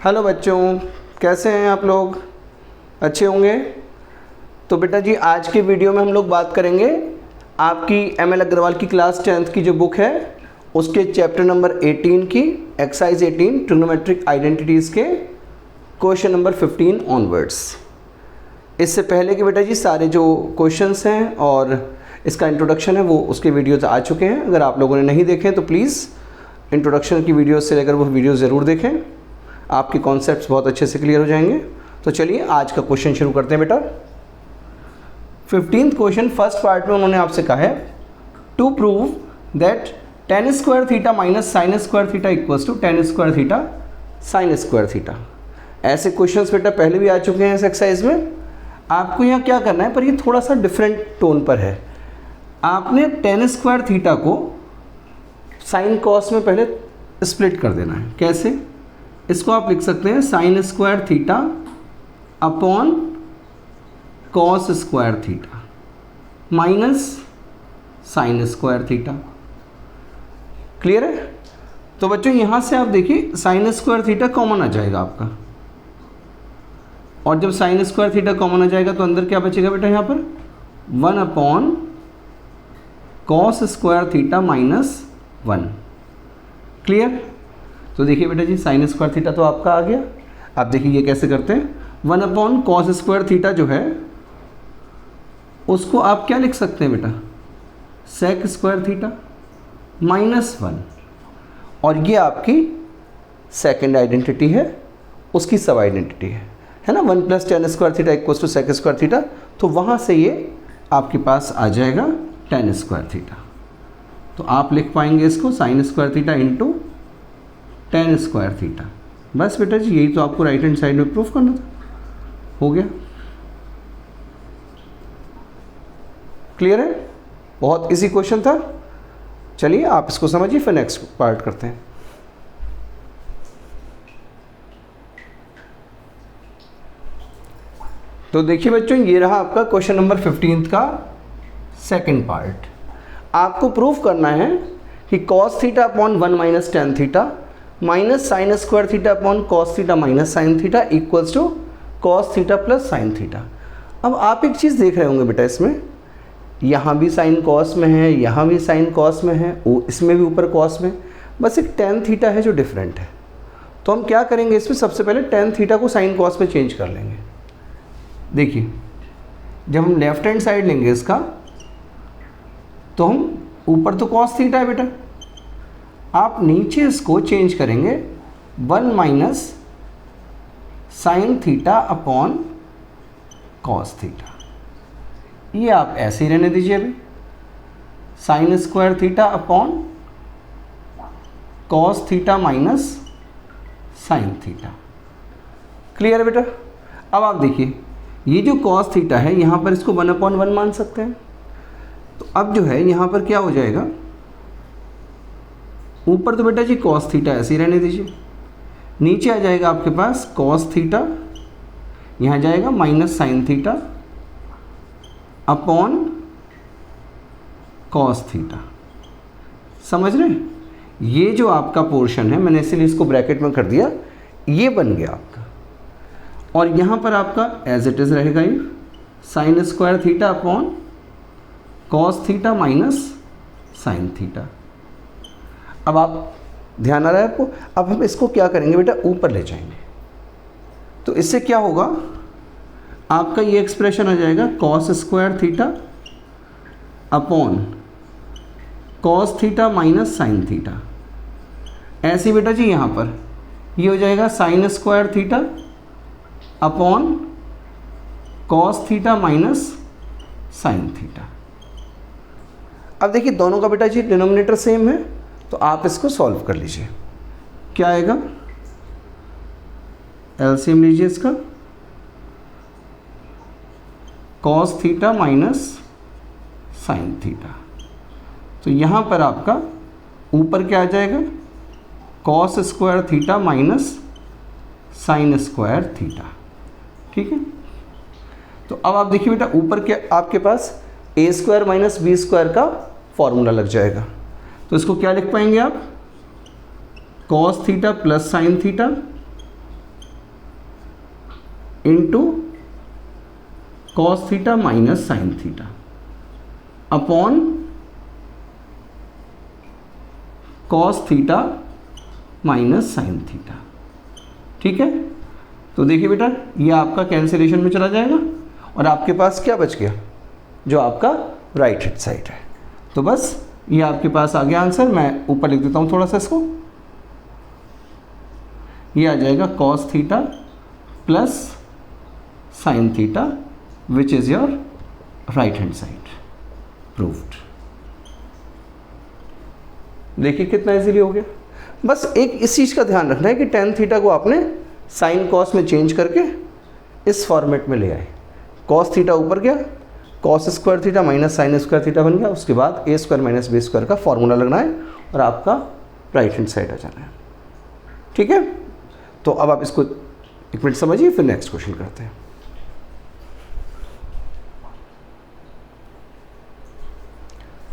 Hello बच्चों, कैसे हैं आप लोग? अच्छे होंगे। तो बेटा जी, आज के वीडियो में हम लोग बात करेंगे आपकी एम.एल. अग्रवाल की क्लास 10th की जो बुक है उसके चैप्टर नंबर 18 की एक्सरसाइज 18 ट्रिग्नोमेट्रिक आइडेंटिटीज़ के क्वेश्चन नंबर 15 ऑनवर्ड्स। इससे पहले कि बेटा जी सारे जो क्वेश्चंस हैं और इसका इंट्रोडक्शन है वो उसके वीडियोस आ चुके हैं। अगर आप लोगों ने नहीं देखे तो प्लीज़ इंट्रोडक्शन की वीडियो से लेकर वो वीडियो ज़रूर देखें, आपके कॉन्सेप्ट्स बहुत अच्छे से क्लियर हो जाएंगे। तो चलिए आज का क्वेश्चन शुरू करते हैं बेटा। 15th क्वेश्चन फर्स्ट पार्ट में उन्होंने आपसे कहा है to prove that tan square theta minus sine square theta equals to tan square theta sine square theta. ऐसे क्वेश्चंस बेटा पहले भी आ चुके हैं इस एक्सरसाइज में। आपको यहाँ क्या करना है, पर ये थोड़ा सा डिफरेंट टोन पर है। आपने tan स्क्वायर थीटा को साइन कॉस में पहले स्प्लिट कर देना है। कैसे? इसको आप लिख सकते हैं sign square theta upon cos square theta minus sine square theta. Clear है? तो बच्चों यहाँ से आप देखिए साइन स्क्वायर थीटा कॉमन आ जाएगा आपका, और जब साइन स्क्वायर थीटा कॉमन आ जाएगा तो अंदर क्या बचेगा बेटा, यहाँ पर 1 upon cos square theta minus 1। Clear? तो देखिए बेटा जी साइन स्क्वायर थीटा तो आपका आ गया। आप देखिए ये कैसे करते हैं, 1 अपॉन कॉस स्क्वायर थीटा जो है उसको आप क्या लिख सकते हैं बेटा, सेक स्क्वायर थीटा माइनस 1, और ये आपकी सेकंड आइडेंटिटी है, उसकी सब आइडेंटिटी है ना। 1 plus tan square theta equals to sec square theta. तो वहाँ से ये आपके पास आ जाएगा tan स्क्वायर थीटा। तो आप लिख पाएंगे इसको sign square theta into tan square theta. बस बेटा जी यही तो आपको राइट हैंड साइड में प्रूफ करना था। हो गया? क्लियर है? बहुत इजी क्वेश्चन था। चलिए आप इसको समझिए, फिर नेक्स्ट पार्ट करते हैं। तो देखिए बच्चों, ये रहा आपका क्वेश्चन नंबर 15 का सेकंड पार्ट। आपको प्रूफ करना है कि cos theta upon 1 minus tan theta minus sine square theta upon cos theta minus sine theta equals to cos theta plus sine theta. अब आप एक चीज़ देख रहे होंगे बेटा, इसमें यहाँ भी साइन कॉस में है, यहाँ भी साइन कॉस में है, इसमें भी ऊपर कॉस में, बस एक टेन थीटा है जो डिफरेंट है। तो हम क्या करेंगे इसमें, सबसे पहले टेन थीटा को साइन कॉस में चेंज कर लेंगे। देखिए जब हम लेफ्ट हैंड साइड लेंगे इसका तो हम ऊपर तो कॉस थीटा है बेटा, आप नीचे इसको चेंज करेंगे 1 minus sine theta upon cos theta. ये आप ऐसे ही रहने दीजिए अभी, sign square theta upon cos theta minus sine theta. Clear है बेटा? अब आप देखिए ये जो कॉस थीटा है यहाँ पर इसको 1 अपॉन 1 मान सकते हैं। तो अब जो है यहाँ पर क्या हो जाएगा, ऊपर तो बेटा जी कॉस थीटा ऐसे ही रहने दीजिए, नीचे आ जाएगा आपके पास कॉस थीटा, यहाँ जाएगा minus sine theta upon cos theta. समझ रहे हैं? ये जो आपका पोर्शन है, मैंने इसीलिए इसको ब्रैकेट में कर दिया, ये बन गया आपका। और यहाँ पर आपका एज इट इज़ रहेगा ये sign square theta upon cos theta minus sine theta. अब आप ध्यान आ रहा है आपको? अब हम इसको क्या करेंगे बेटा, ऊपर ले जाएंगे। तो इससे क्या होगा, आपका ये एक्सप्रेशन आ जाएगा cos square theta upon cos theta minus sine theta. ऐसे बेटा जी यहाँ पर ये हो जाएगा sign square theta upon cos theta minus sine theta. अब देखिए दोनों का बेटा जी डिनोमिनेटर सेम है, तो आप इसको सॉल्व कर लीजिए। क्या आएगा, एलसीएम लीजिए इसका, cos theta minus sine theta. तो यहाँ पर आपका ऊपर क्या आ जाएगा, cos square theta minus sine square theta. ठीक है? तो अब आप देखिए बेटा ऊपर क्या आपके पास ए स्क्वायर माइनस बी स्क्वायर का फॉर्मूला लग जाएगा। तो इसको क्या लिख पाएंगे आप, cos theta plus sine theta into cos theta minus sine theta upon cos theta minus sine theta. ठीक है, तो देखिए बेटा ये आपका कैंसिलेशन में चला जाएगा और आपके पास क्या बच गया, जो आपका राइट हैंड साइड है। तो बस ये आपके पास आ गया आंसर। मैं ऊपर लिख देता हूँ थोड़ा सा इसको, ये आ जाएगा cos theta plus sine theta which is your right hand side. Proved. देखिए कितना इजीली हो गया। बस एक इस चीज़ का ध्यान रखना है कि टेन थीटा को आपने साइन कॉस में चेंज करके इस फॉर्मेट में ले आए। कॉस थीटा ऊपर गया, cos square theta minus sine square theta बन गया, उसके बाद ए स्क्वायर माइनस बी स्क्वायर का फॉर्मूला लगना है और आपका राइट हैंड साइड आ जाना है। ठीक है, तो अब आप इसको एक मिनट समझिए, फिर नेक्स्ट क्वेश्चन करते हैं।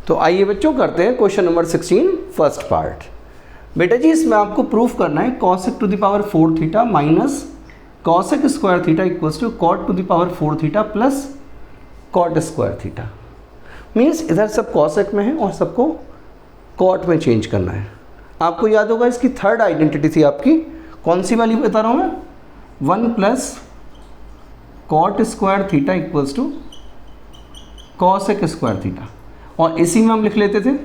तो आइए बच्चों करते हैं क्वेश्चन नंबर 16 फर्स्ट पार्ट। बेटा जी इसमें आपको प्रूफ करना है cosec to the power 4 theta minus cosec square theta equals to cot to the power 4 theta plus cot square theta. Means इधर सब कॉसेक में है और सबको कॉट में चेंज करना है। आपको याद होगा इसकी थर्ड आइडेंटिटी थी आपकी, कौन सी वाली बता रहा हूँ मैं, 1 plus cot square theta equals to cosec square theta, और इसी में हम लिख लेते थे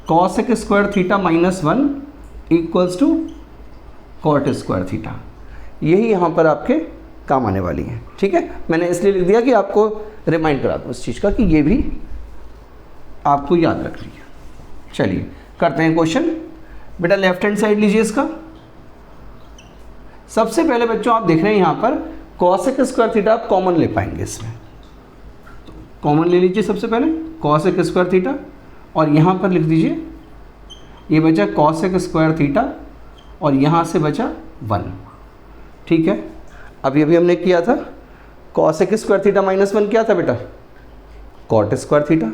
cosec square theta minus 1 equals to cot square theta. यही यहाँ पर आपके काम आने वाली है। ठीक है, मैंने इसलिए लिख दिया कि आपको रिमाइंड करा दूँ इस चीज़ का कि ये भी आपको याद रखनी है। चलिए करते हैं क्वेश्चन। बेटा लेफ्ट हैंड साइड लीजिए इसका। सबसे पहले बच्चों आप देख रहे हैं यहाँ पर कॉसेक स्क्वायर थीटा आप कॉमन ले पाएंगे इसमें, तो कॉमन ले लीजिए सबसे पहले कॉसेक स्क्वायर थीटा, और यहाँ पर लिख दीजिए ये बचा कॉसेक स्क्वायर थीटा और यहाँ से बचा 1। ठीक है, अभी हमने किया था कॉसेक स्क्वायर थीटा माइनस 1 क्या था बेटा, कॉट स्क्वायर थीटा,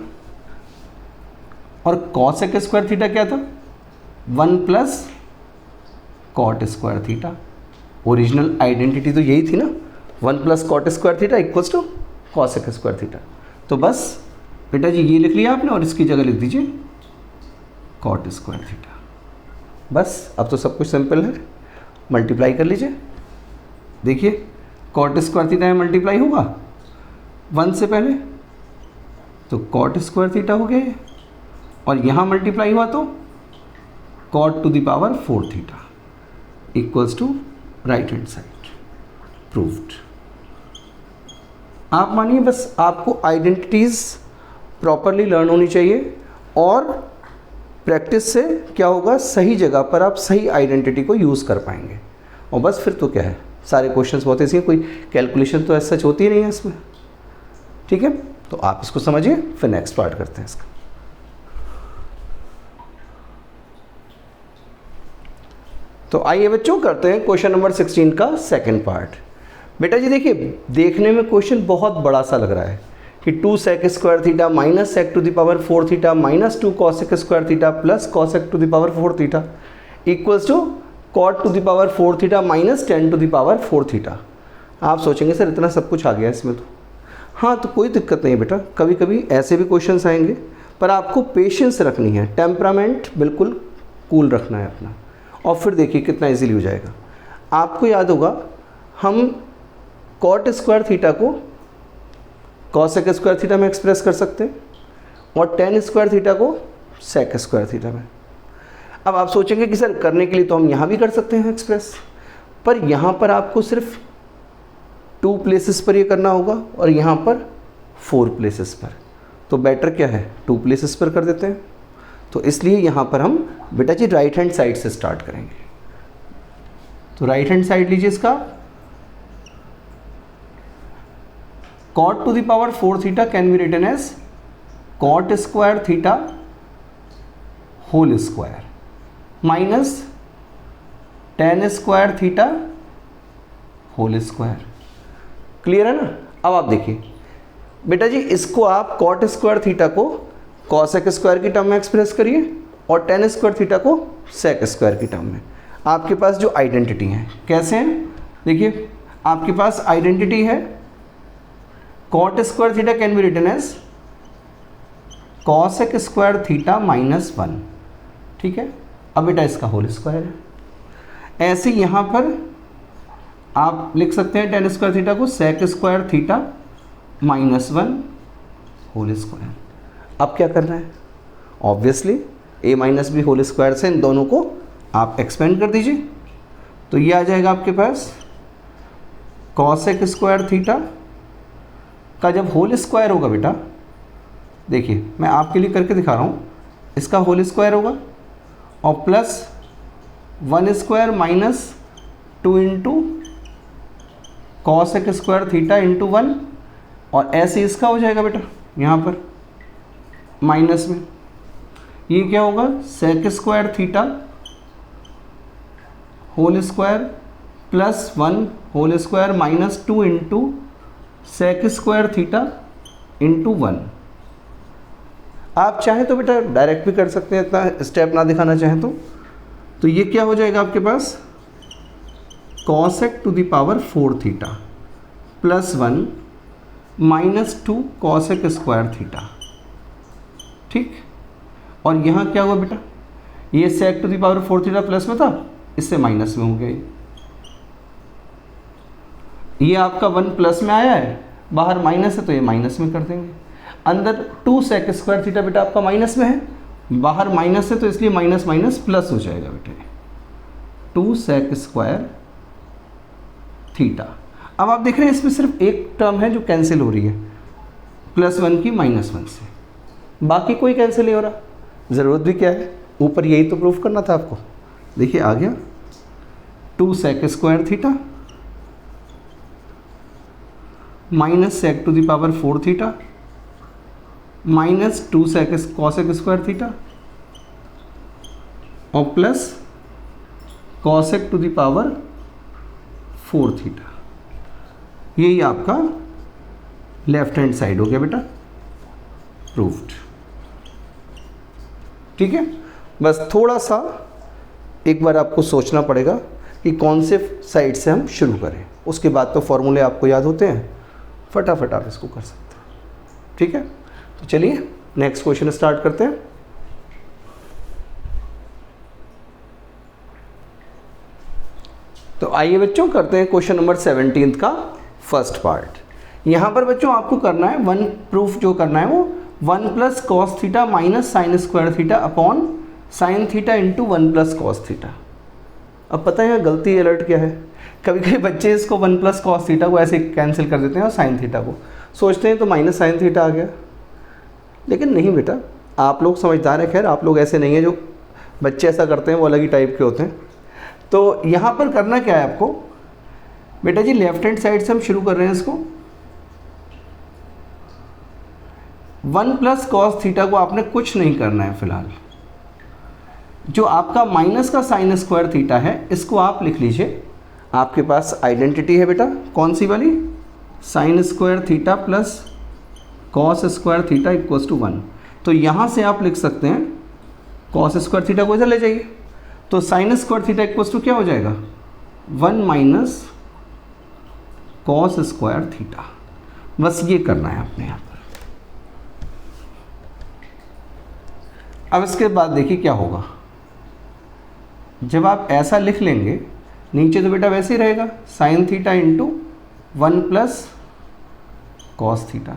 और कॉसेक स्क्वायर थीटा क्या था 1 plus cot square theta. Original identity तो यही थी ना, 1 plus cot square theta equals to cosec square theta. तो बस बेटा जी ये लिख लिया आपने और इसकी जगह लिख दीजिए कॉट स्क्वायर थीटा। बस अब तो सब कुछ सिंपल है, मल्टीप्लाई कर लीजिए। देखिए कॉट स्क्वायर थीटा में मल्टीप्लाई होगा 1 से पहले, तो कॉट स्क्वायर थीटा हो गया, और यहाँ मल्टीप्लाई हुआ तो cot to the power 4 theta equals to right hand side. Proved. आप मानिए बस आपको आइडेंटिटीज़ प्रॉपरली लर्न होनी चाहिए, और प्रैक्टिस से क्या होगा, सही जगह पर आप सही आइडेंटिटी को यूज़ कर पाएंगे। और बस फिर तो क्या है, सारे क्वेश्चंस बहुत ऐसे हैं, कोई कैलकुलेशन तो ऐसा सच होती ही नहीं है इसमें। ठीक है, तो आप इसको समझिए, फिर नेक्स्ट पार्ट करते हैं इसका। तो आइए बच्चों करते हैं क्वेश्चन नंबर 16 का सेकंड पार्ट। बेटा जी देखिए देखने में क्वेश्चन बहुत बड़ा सा लग रहा है कि 2 sec square theta minus sec to the power 4 theta minus 2 cosec square theta plus cosec to the power 4 theta equals to cot to the power 4 theta minus 10 to the power 4 theta. आप सोचेंगे sir इतना सब कुछ आ गया इसमें तो। हाँ, तो कोई दिक्कत नहीं बेटा, कभी कभी ऐसे भी क्वेश्चंस आएंगे, पर आपको पेशेंस रखनी है, टेम्परामेंट बिल्कुल कूल रखना है अपना, और फिर देखिए कितना इजीली हो जाएगा। आपको याद होगा हम कॉट स्क्वायर थीटा को कॉसेक स्क्वायर थीटा में एक्सप्रेस कर सकते हैं और टेन स्क्वायर थीटा को सेक स्क्वायर थीटा में। अब आप सोचेंगे कि सर करने के लिए तो हम यहाँ भी कर सकते हैं एक्सप्रेस, पर यहाँ पर आपको सिर्फ 2 प्लेसेस पर ये करना होगा और यहाँ पर 4 प्लेसेस पर। तो बेटर क्या है 2 प्लेसेस पर कर देते हैं। तो इसलिए यहाँ पर हम बेटा जी राइट हैंड साइड से स्टार्ट करेंगे। तो राइट हैंड साइड लीजिए इसका, cot to the power 4 theta can be written as cot square theta whole square minus tan square theta whole square. Clear है ना। अब आप देखिए बेटा जी इसको आप cot स्क्वायर थीटा को cosec स्क्वायर की टर्म में एक्सप्रेस करिए और tan स्क्वायर थीटा को sec स्क्वायर की टर्म में। आपके पास जो आइडेंटिटी है कैसे हैं देखिए, आपके पास आइडेंटिटी है cot square theta can be written as cosec square theta minus 1, ठीक है। अब बेटा इसका होल स्क्वायर है। ऐसे यहाँ पर आप लिख सकते हैं टेन स्क्वायर थीटा को sec square theta minus 1 whole square. अब क्या करना है, obviously a minus b whole square से इन दोनों को आप एक्सपेंड कर दीजिए, तो ये आ जाएगा आपके पास कॉसेक स्क्वायर थीटा का जब होल स्क्वायर होगा बेटा, देखिए मैं आपके लिए करके दिखा रहा हूँ, इसका होल स्क्वायर होगा और plus 1 square minus 2 into cosec square theta into 1, और ऐसे इसका हो जाएगा बेटा यहाँ पर माइनस में, ये क्या होगा sec square theta whole square plus 1 whole square minus 2 into sec square theta into 1। आप चाहें तो बेटा डायरेक्ट भी कर सकते हैं, इतना स्टेप ना दिखाना चाहें तो ये क्या हो जाएगा आपके पास cosec to the power 4 theta plus 1 minus 2 cosec square theta, ठीक। और यहाँ क्या हुआ बेटा, ये sec to the power 4 theta plus में था, इससे माइनस में हो गया, ये आपका 1 प्लस में आया है, बाहर माइनस है तो ये माइनस में कर देंगे। अंदर 2 सेक स्क्वायर थीटा बेटा आपका माइनस में है, बाहर माइनस है तो इसलिए माइनस माइनस प्लस हो जाएगा बेटे 2 सेक स्क्वायर थीटा। अब आप देख रहे हैं इसमें सिर्फ एक टर्म है जो कैंसिल हो रही है प्लस 1 की माइनस 1 से, बाकी कोई कैंसिल नहीं हो रहा। ज़रूरत भी क्या है, ऊपर यही तो प्रूफ करना था आपको। देखिए आ गया 2 sec square theta minus sec to the power 4 theta minus 2 sec cosec square theta और plus cosec to the power 4 theta. यही आपका लेफ्ट हैंड साइड हो गया बेटा प्रूफ्ड, ठीक है। बस थोड़ा सा एक बार आपको सोचना पड़ेगा कि कौन से साइड से हम शुरू करें, उसके बाद तो फॉर्मूले आपको याद होते हैं, फटाफट आप इसको कर सकते हैं, ठीक है। तो चलिए नेक्स्ट क्वेश्चन स्टार्ट करते हैं। तो आइए बच्चों करते हैं क्वेश्चन नंबर 17 का फर्स्ट पार्ट। यहाँ पर बच्चों आपको करना है वन प्रूफ, जो करना है वो 1 plus cos theta minus sine square theta upon sine theta into 1 plus cos theta. अब पता है गलती अलर्ट क्या है, कभी कभी बच्चे इसको 1 प्लस कॉस थीटा को ऐसे कैंसिल कर देते हैं और साइन थीटा को सोचते हैं तो माइनस साइन थीटा आ गया, लेकिन नहीं बेटा, आप लोग समझदार हैं। खैर आप लोग ऐसे नहीं हैं, जो बच्चे ऐसा करते हैं वो अलग ही टाइप के होते हैं। तो यहाँ पर करना क्या है आपको बेटा जी, लेफ्ट हैंड साइड से हम शुरू कर रहे हैं इसको। 1 प्लस कॉस थीटा को आपने कुछ नहीं करना है फिलहाल, जो आपका माइनस का साइन स्क्वायर थीटा है इसको आप लिख लीजिए। आपके पास आइडेंटिटी है बेटा कौन सी वाली, sine square theta plus cos square theta equals to 1। तो यहाँ से आप लिख सकते हैं कॉस स्क्वायर थीटा को इधर ले जाइए, तो sine square theta equals to क्या हो जाएगा 1 माइनस कॉस स्क्वायर थीटा। बस ये करना है आपने यहाँ पर। अब इसके बाद देखिए क्या होगा, जब आप ऐसा लिख लेंगे नीचे तो बेटा वैसे ही रहेगा sine theta into 1 plus cos theta.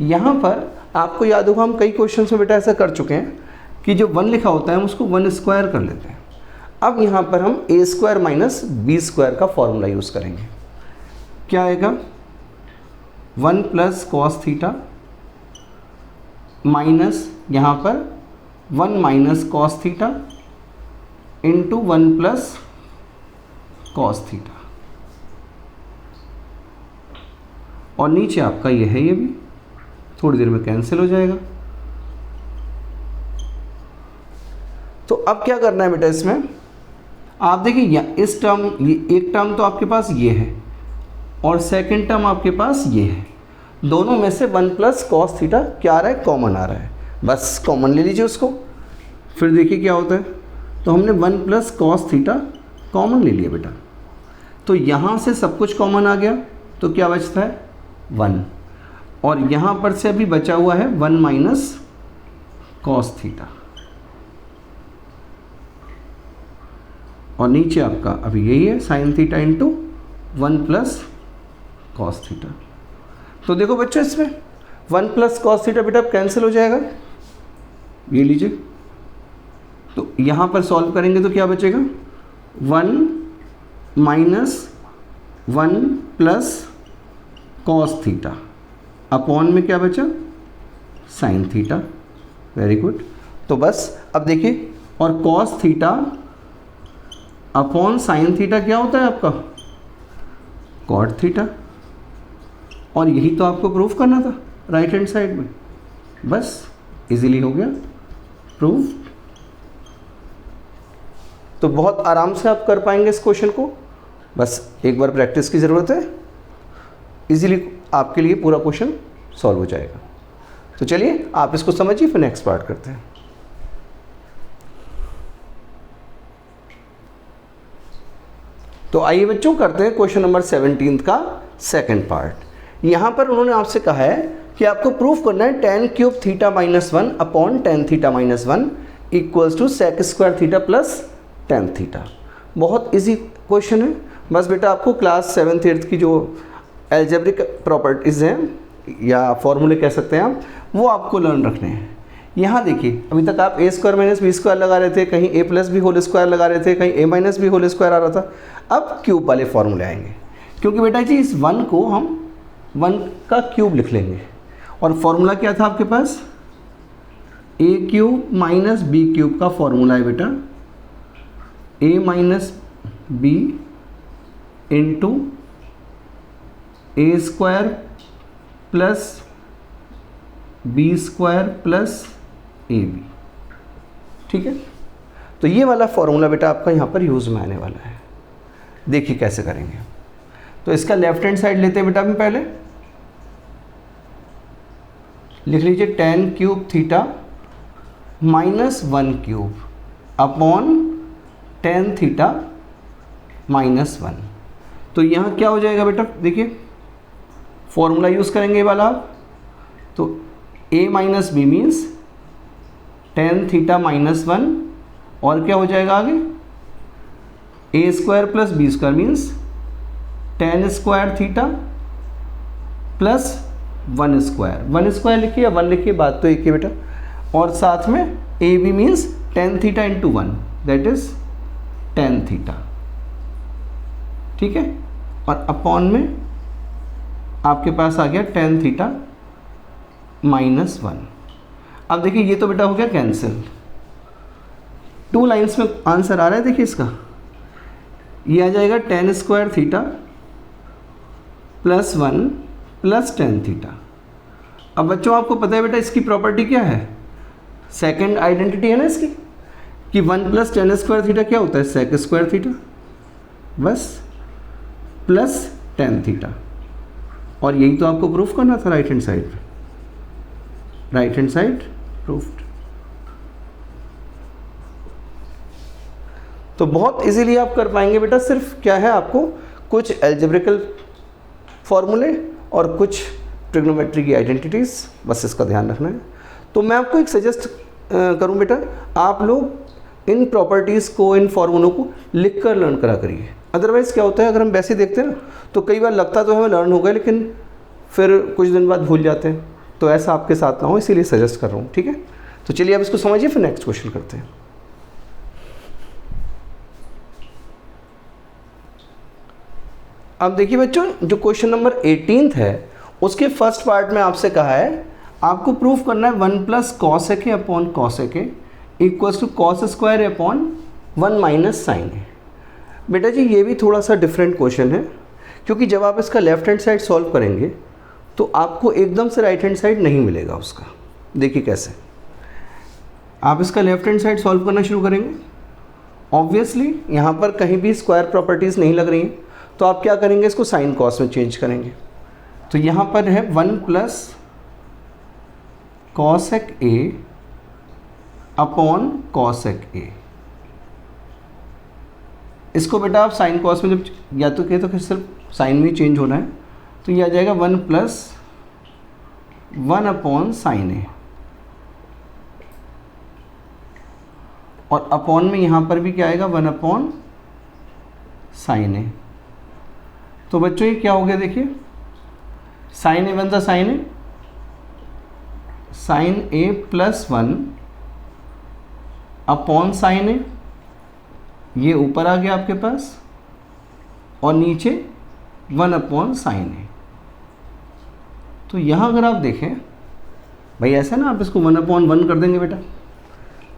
यहाँ पर आपको याद होगा हम कई क्वेश्चन में बेटा ऐसा कर चुके हैं कि जो 1 लिखा होता है हम उसको 1 स्क्वायर कर लेते हैं। अब यहाँ पर हम a square minus b square का फॉर्मूला यूज़ करेंगे। क्या आएगा 1 प्लस कॉस थीटा माइनस यहाँ पर 1 minus cos theta into 1 plus cos theta, और नीचे आपका ये है, ये भी थोड़ी देर में कैंसिल हो जाएगा। तो अब क्या करना है बेटा इसमें, आप देखिए इस टर्म, ये एक टर्म तो आपके पास ये है और सेकंड टर्म आपके पास ये है, दोनों में से 1 प्लस कॉस थीटा क्या आ रहा है, कॉमन आ रहा है। बस कॉमन ले लीजिए उसको, फिर देखिए क्या होता है। तो हमने 1 प्लस कॉस थीटा कॉमन ले लिया बेटा, तो यहाँ से सब कुछ कॉमन आ गया, तो क्या बचता है 1, और यहाँ पर से अभी बचा हुआ है 1 माइनस कॉस थीटा, और नीचे आपका अभी यही है sine theta into 1 plus cos theta. तो देखो बच्चों, इसमें 1 प्लस कॉस थीटा बेटा कैंसिल हो जाएगा, ये लीजिए। तो यहाँ पर सॉल्व करेंगे तो क्या बचेगा 1 minus 1 plus cos theta upon में क्या बचा साइन थीटा। Very good. तो बस अब देखिए, और cos theta upon sine theta क्या होता है आपका कॉट थीटा, और यही तो आपको प्रूफ करना था राइट हैंड साइड में। बस इजीली हो गया प्रूफ। तो बहुत आराम से आप कर पाएंगे इस क्वेश्चन को, बस एक बार प्रैक्टिस की ज़रूरत है, इजीली आपके लिए पूरा क्वेश्चन सॉल्व हो जाएगा। तो चलिए आप इसको समझिए, फिर नेक्स्ट पार्ट करते हैं। तो आइए बच्चों करते हैं क्वेश्चन नंबर 17 का सेकंड पार्ट। यहाँ पर उन्होंने आपसे कहा है कि आपको प्रूफ करना है tan cube theta minus 1 upon tan theta minus 1 equals to sec square theta plus tan theta. बहुत इजी क्वेश्चन है, बस बेटा आपको क्लास 7th 8th की जो एल्जेब्रिक प्रॉपर्टीज़ हैं या फॉर्मूले कह सकते हैं आप, वो आपको लर्न रखने हैं। यहाँ देखिए, अभी तक आप ए स्क्वायर माइनस बी स्क्वायर लगा रहे थे, कहीं ए प्लस बी होल स्क्वायर लगा रहे थे, कहीं ए माइनस बी होल स्क्वायर आ रहा था। अब क्यूब वाले फॉर्मूले आएंगे, क्योंकि बेटा जी इस 1 को हम 1 का क्यूब लिख लेंगे, और फॉर्मूला क्या था आपके पास A cube minus B cube का फॉर्मूला है बेटा A minus B into A square plus B square plus A B. ठीक है, तो ये वाला फॉर्मूला बेटा आपका यहाँ पर यूज़ में आने वाला है। देखिए कैसे करेंगे। तो इसका लेफ्ट हैंड साइड लेते हैं बेटा, हम पहले लिख लीजिए tan cube theta minus 1 cube upon tan theta minus 1। तो यहाँ क्या हो जाएगा बेटा, देखिए फॉर्मूला यूज़ करेंगे ये वाला आप। तो a minus B means tan theta minus 1, और क्या हो जाएगा आगे A square plus B square means tan square theta plus 1 square. 1 square लिखिए या 1 लिखिए, बात तो एक ही बेटा, और साथ में a b means tan theta into 1 that is tan theta. ठीक है, और अपॉन में आपके पास आ गया tan थीटा माइनस 1। अब देखिए ये तो बेटा हो गया कैंसिल, 2 लाइन्स में आंसर आ रहा है। देखिए इसका ये आ जाएगा tan square theta plus 1 plus tan theta. अब बच्चों आपको पता है बेटा इसकी प्रॉपर्टी क्या है, सेकंड आइडेंटिटी है ना इसकी, कि 1 प्लस tan स्क्वायर थीटा क्या होता है सेक स्क्वायर थीटा, बस प्लस tan थीटा। और यही तो आपको प्रूफ करना था राइट हैंड साइड पे, राइट हैंड साइड प्रूफ्ड। तो बहुत इजीली आप कर पाएंगे बेटा, सिर्फ क्या है आपको कुछ एल्जेब्रिकल फॉर्मूले और कुछ ट्रिग्नोमेट्री की आइडेंटिटीज़, बस इसका ध्यान रखना है। तो मैं आपको एक सजेस्ट करूं बेटा, आप लोग इन प्रॉपर्टीज़ को, इन फॉर्मूलों को लिख कर लर्न करा करिए। अदरवाइज़ क्या होता है, अगर हम वैसे देखते हैं ना तो कई बार लगता तो हमें लर्न हो गया, लेकिन फिर कुछ दिन बाद भूल जाते हैं। तो ऐसा आपके साथ ना हो, इसीलिए सजेस्ट कर रहा हूँ। ठीक है, तो चलिए आप इसको समझिए, फिर नेक्स्ट क्वेश्चन करते हैं। अब देखिए बच्चों, जो क्वेश्चन नंबर 18 है उसके फर्स्ट पार्ट में आपसे कहा है आपको प्रूफ करना है 1 प्लस कॉस ए के अपॉन कॉस ए के equals to cos square upon 1 minus sine A. बेटा जी ये भी थोड़ा सा डिफरेंट क्वेश्चन है, क्योंकि जब आप इसका लेफ्ट हैंड साइड सॉल्व करेंगे तो आपको एकदम से राइट हैंड साइड नहीं मिलेगा उसका। देखिए कैसे आप इसका लेफ्ट हैंड साइड सॉल्व करना शुरू करेंगे। ऑब्वियसली यहाँ पर कहीं भी स्क्वायर प्रॉपर्टीज़ नहीं लग रही हैं, तो आप क्या करेंगे, इसको साइन कॉस में चेंज करेंगे। तो यहाँ पर है 1 प्लस कॉसेक ए अपॉन कॉसेक ए। इसको बेटा आप साइन कॉस में जब या तो कहे तो फिर सिर्फ साइन में चेंज होना है, तो ये आ जाएगा 1 + 1 sin A, और अपॉन में यहाँ पर भी क्या आएगा 1 sin A। तो बच्चों ये क्या हो गया देखिए, sin A बनता sin A, sin A + 1 upon sin A, ये ऊपर आ गया आपके पास, और नीचे 1 sin A। तो यहाँ अगर आप देखें भाई ऐसा ना, आप इसको 1/1 कर देंगे बेटा,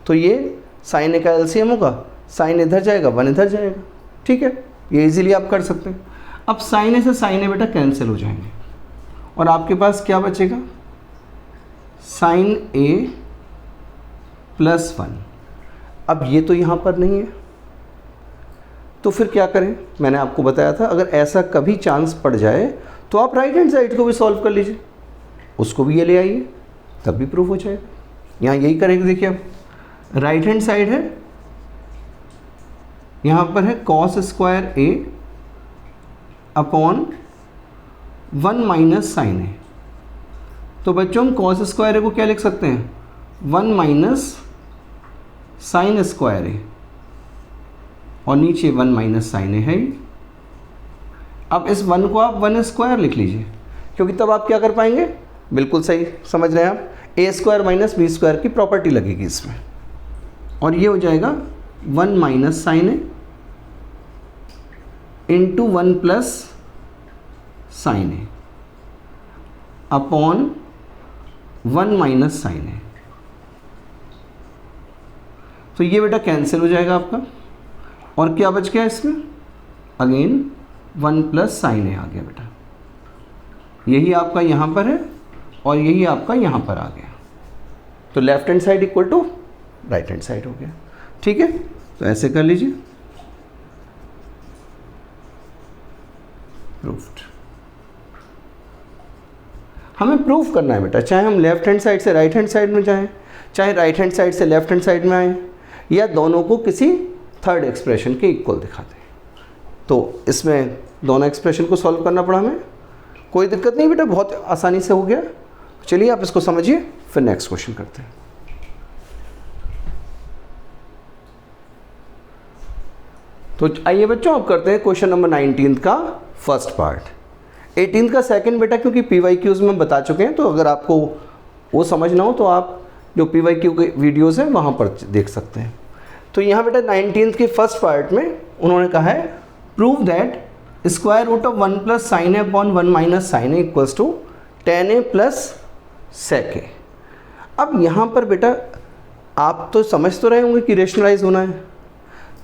तो ये sin A का एलसीएम होगा, sin इधर जाएगा 1 इधर जाएगा, ठीक है, ये इजीली आप कर सकते हैं। अब sin A से sin A बेटा कैंसिल हो जाएंगे, और आपके पास क्या बचेगा, sin A + 1। अब ये तो यहाँ पर नहीं है, तो फिर क्या करें, मैंने आपको बताया था अगर ऐसा कभी चांस पड़ जाए तो आप राइट हैंड साइड को भी सॉल्व कर लीजिए, उसको भी ये ले आइए, तब भी प्रूफ हो जाएगा। यहाँ यही करेंगे, देखिए अब राइट हैंड साइड है, यहाँ पर है cos² A upon 1 - sin A। तो बच्चों हम cos² A को क्या लिख सकते हैं, 1 - sin² A, और नीचे 1 - sin A है। अब इस 1 को आप 1² लिख लीजिए, क्योंकि तब आप क्या कर पाएंगे, बिल्कुल सही समझ रहे हैं आप, A² - B² की प्रॉपर्टी लगेगी इसमें, और ये हो जाएगा 1 - sin A into 1 + sin A upon 1 - sin A। तो ये बेटा कैंसिल हो जाएगा आपका, और क्या बच गया इसमें, अगेन 1 + sin A आ गया बेटा, यही आपका यहाँ पर है और यही आपका यहाँ पर आ गया, तो left hand side equal to right hand side हो गया, ठीक है। तो ऐसे कर लीजिए, प्रूफ्ड। हमें प्रूफ करना है बेटा, चाहे हम लेफ्ट हैंड साइड से राइट हैंड साइड में जाएं, चाहे राइट हैंड साइड से लेफ्ट हैंड साइड में आए, या दोनों को किसी थर्ड एक्सप्रेशन के इक्वल दिखाते हैं। तो इसमें दोनों एक्सप्रेशन को सॉल्व करना पड़ा हमें, कोई दिक्कत नहीं बेटा, बहुत आसानी से हो गया। चलिए आप इसको समझिए, फिर नेक्स्ट क्वेश्चन करते हैं। तो आइए बच्चों अब करते हैं क्वेश्चन नंबर 19 का फर्स्ट पार्ट। 18 का सेकंड बेटा, क्योंकि PYQs में बता चुके हैं, तो अगर आपको वो समझना हो तो आप जो PYQ के वीडियोस हैं वहाँ पर देख सकते हैं। तो यहाँ बेटा 19th के फर्स्ट पार्ट में उन्होंने कहा है prove that √1 + sin A upon 1 - sin A equals to tan A + sec A। अब यहाँ पर बेटा आप तो समझ तो रहे होंगे कि रेशनलाइज होना है,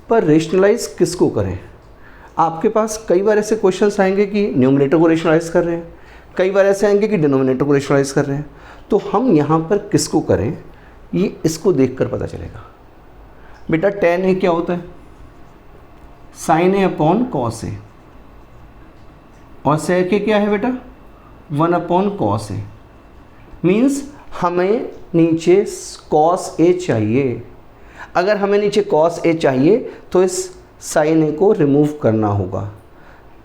पर रेशनलाइज किसको करें। आपके पास कई बार ऐसे क्वेश्चंस आएंगे कि न्यूमरेटर को रेशनलाइज कर रहे हैं, कई बार ऐसे आएंगे कि डिनोमिनेटर को रेशनलाइज कर रहे हैं, तो हम यहाँ पर किसको करें ये इसको देखकर पता चलेगा। बेटा tan A क्या होता है, sin A upon cos A, और sec A क्या है बेटा 1 अपॉन cos A। मीन्स हमें नीचे cos A चाहिए, अगर हमें नीचे cos A चाहिए तो इस sin A को रिमूव करना होगा,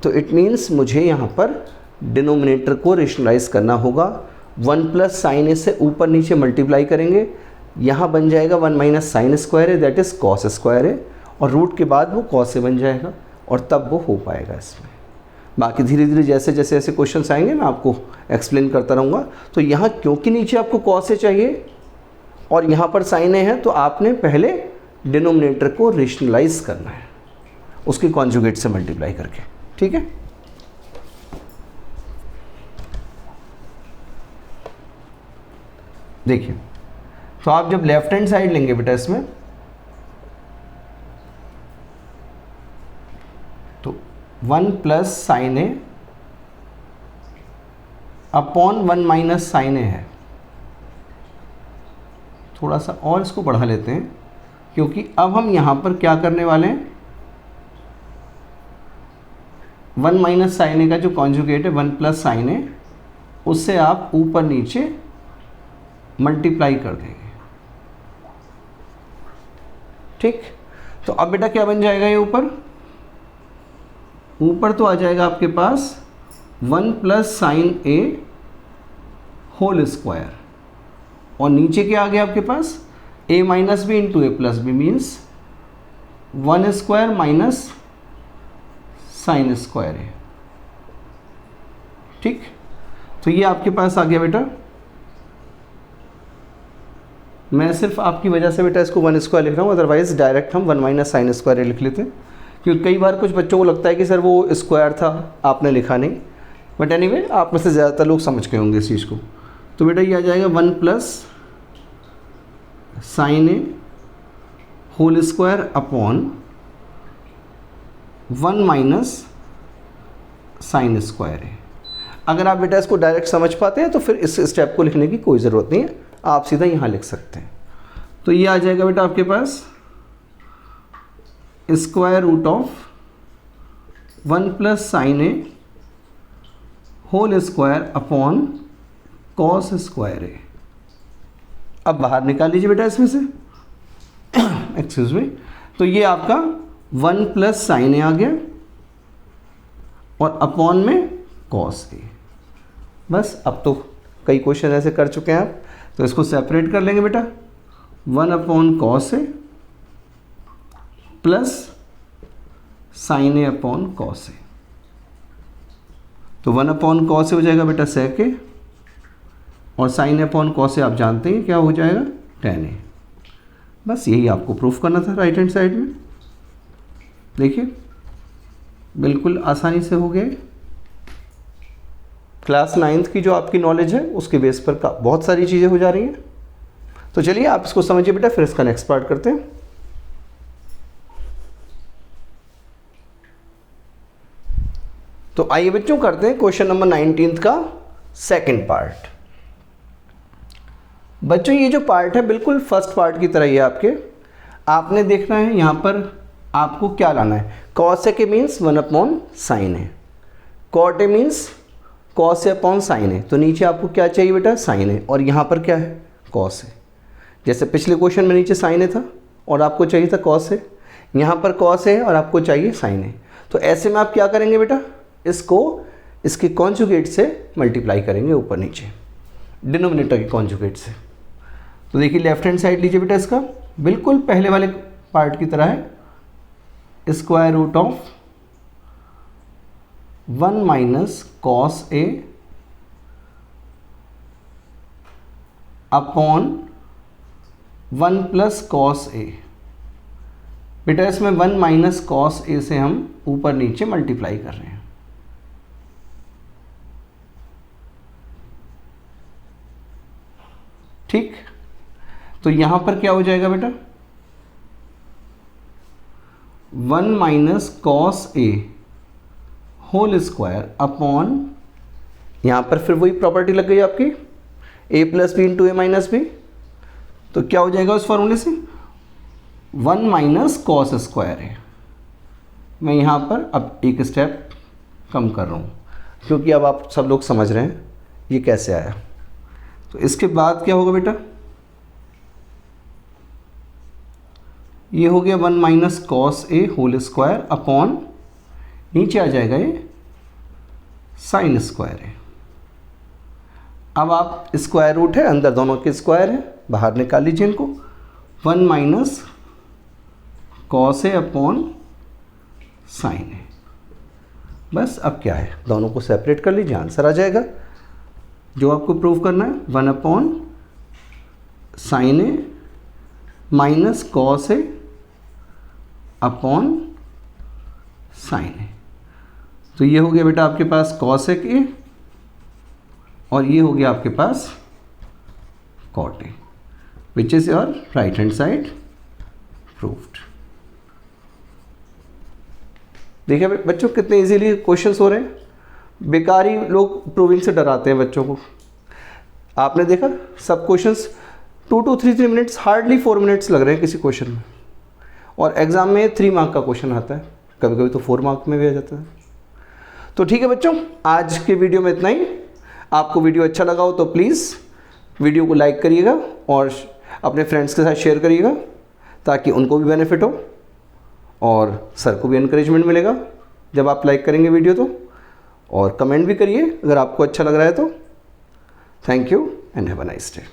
तो इट मीन्स मुझे यहाँ पर डिनोमिनेटर को रेशनलाइज करना होगा। 1 + sin A से ऊपर नीचे मल्टीप्लाई करेंगे, यहाँ बन जाएगा 1 - sin² A that is cos² A, और रूट के बाद वो cos A बन जाएगा, और तब वो हो पाएगा इसमें। बाकी धीरे धीरे जैसे जैसे ऐसे क्वेश्चंस आएंगे मैं आपको एक्सप्लेन करता रहूँगा। तो यहाँ क्योंकि नीचे आपको cos A चाहिए और यहाँ पर sin A है, तो आपने पहले डिनोमिनेटर को रेशनलाइज करना है उसकी कॉन्जुगेट से मल्टीप्लाई करके, ठीक है। देखिए तो आप जब लेफ्ट हैंड साइड लेंगे बेटा इसमें, तो 1 + sin A upon 1 - sin A है। थोड़ा सा और इसको बढ़ा लेते हैं, क्योंकि अब हम यहाँ पर क्या करने वाले हैं, 1 - sin A का जो कॉन्जुगेट है 1 + sin A, उससे आप ऊपर नीचे मल्टीप्लाई कर देंगे, ठीक। तो अब बेटा क्या बन जाएगा, ये ऊपर ऊपर तो आ जाएगा आपके पास 1 प्लस साइन ए होल स्क्वायर, और नीचे क्या आ गया आपके पास a minus B into a plus b means 1 square minus sine square है। ठीक, तो ये आपके पास आ गया बेटा। मैं सिर्फ आपकी वजह से बेटा इसको 1 स्क्वायर लिख रहा हूँ, अदरवाइज डायरेक्ट हम 1 माइनस साइन स्क्वायर लिख लेते, क्योंकि कई बार कुछ बच्चों को लगता है कि सर वो स्क्वायर था आपने लिखा नहीं, बट एनीवे आप में से ज़्यादातर लोग समझ गए होंगे इस चीज़ को। तो बेटा ये आ जाएगा 1 प्लस साइन ए whole square upon 1 minus sine square है। अगर आप बेटा इसको डायरेक्ट समझ पाते हैं तो फिर इस स्टेप को लिखने की कोई ज़रूरत नहीं है, आप सीधा यहाँ लिख सकते हैं। तो ये आ जाएगा बेटा आपके पास square root of 1 plus sine A whole square upon cos square A. अब बाहर निकाल लीजिए बेटा इसमें से एक्सक्यूज मी। तो ये आपका 1 प्लस साइन ए आ गया और अपॉन में कॉस ए। बस अब तो कई क्वेश्चन ऐसे कर चुके हैं आप, तो इसको सेपरेट कर लेंगे बेटा। 1 अपॉन कॉस ए प्लस साइन ए अपॉन कॉस ए। तो 1 अपॉन कॉस ए हो जाएगा बेटा सेक ए, और साइन ए अपॉन कॉस ए आप जानते हैं क्या हो जाएगा tan ए। बस यही आपको प्रूफ करना था राइट हैंड साइड में। देखिए बिल्कुल आसानी से हो गए। क्लास 9th की जो आपकी नॉलेज है उसके बेस पर बहुत सारी चीज़ें हो जा रही हैं। तो चलिए आप इसको समझिए बेटा, फिर इसका नेक्स्ट पार्ट करते हैं। तो आइए बच्चों करते हैं क्वेश्चन नंबर 19 का सेकंड पार्ट। बच्चों ये जो पार्ट है बिल्कुल फर्स्ट पार्ट की तरह ही है आपके। आपने देखना है यहाँ पर आपको क्या लाना है। कॉस ए के मीन्स 1 अपॉन साइन है, cot a means cos A upon sine है। तो नीचे आपको क्या चाहिए बेटा साइन है, और यहाँ पर क्या है कॉस है। जैसे पिछले क्वेश्चन में नीचे साइन है था और आपको चाहिए था कॉस है, यहाँ पर कॉस है और आपको चाहिए साइन है। तो ऐसे में आप क्या करेंगे बेटा, इसको इसके कॉन्जुगेट से मल्टीप्लाई करेंगे ऊपर नीचे, डिनोमिनेटर के कॉन्जुगेट से। तो देखिए लेफ्ट हैंड साइड लीजिए बेटा, इसका बिल्कुल पहले वाले पार्ट की तरह है। Square root of 1 minus cos A upon 1 plus cos A. बेटा इसमें 1 माइनस कॉस ए से हम ऊपर नीचे मल्टीप्लाई कर रहे हैं। ठीक, तो यहां पर क्या हो जाएगा बेटा 1 minus cos a whole square upon, यहां पर फिर वही प्रॉपर्टी लग गई आपकी a plus b into a minus b. तो क्या हो जाएगा उस फॉर्मूले से 1 माइनस कॉस स्क्वायर है। मैं यहां पर अब एक स्टेप कम कर रहा हूं क्योंकि अब आप सब लोग समझ रहे हैं ये कैसे आया। तो इसके बाद क्या होगा बेटा, ये हो गया 1 minus cos a whole square upon, नीचे आ जाएगा ये साइन स्क्वायर है। अब आप स्क्वायर रूट है, अंदर दोनों के स्क्वायर है, बाहर निकाल लीजिए इनको। 1 माइनस कॉस ए अपॉन साइन है। बस अब क्या है, दोनों को सेपरेट कर लीजिए, आंसर आ जाएगा जो आपको प्रूव करना है। 1 अपॉन साइन ए माइनस कॉस ए अपॉन साइन ए। तो ये हो गया बेटा आपके पास कॉस ए और ये हो गया आपके पास cot A, which is your right hand side proved. देखिए बच्चों कितने इजीली क्वेश्चंस हो रहे हैं। बेकारी लोग प्रूविंग से डराते हैं बच्चों को। आपने देखा सब questions 2 to 3 minutes, hardly 4 minutes लग रहे हैं किसी क्वेश्चन में, और एग्जाम में 3 मार्क का क्वेश्चन आता है, कभी कभी तो 4 मार्क में भी आ जाता है। तो ठीक है बच्चों, आज के वीडियो में इतना ही। आपको वीडियो अच्छा लगा हो तो प्लीज़ वीडियो को लाइक करिएगा और अपने फ्रेंड्स के साथ शेयर करिएगा ताकि उनको भी बेनिफिट हो और सर को भी इनकरेजमेंट मिलेगा जब आप लाइक करेंगे वीडियो तो, और कमेंट भी करिए अगर आपको अच्छा लग रहा है तो। Thank you and have a nice day.